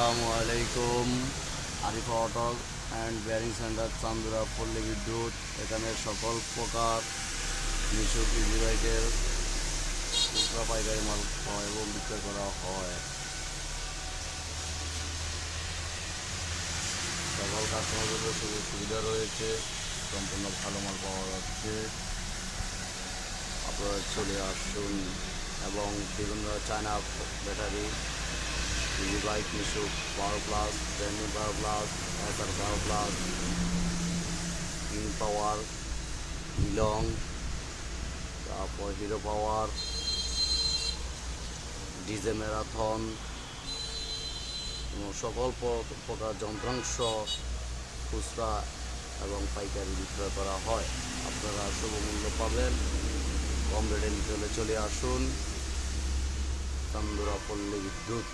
আসসালামু আলাইকুম। Arifa auto and bearing centre, Chandura, Palli Bidyut. এখানে সকল প্রকার মিশুক ইজি বাইকের খুচরা পাইকারি মাল পাওয়া এবং বিক্রয় করা হয়। সকল কাস্টমারদের সুযোগ সুবিধা রয়েছে, সম্পূর্ণ ভালো মাল পাওয়া যাচ্ছে। আপনারা চলে আসুন এবং বিভিন্ন China battery, easy bike, Mishuk, power plus, brand power plus, SR power plus, king power, ইলং, তারপর হিরো পাওয়ার, ডিজে ম্যারাথন সকল প্রকার যন্ত্রাংশ খুচরা এবং পাইকারি বিক্রয় করা হয়। আপনারা শুভমূল্য পাবেন, কম রেটে নিতে হলে চলে আসুন চান্দুরা পল্লী বিদ্যুৎ।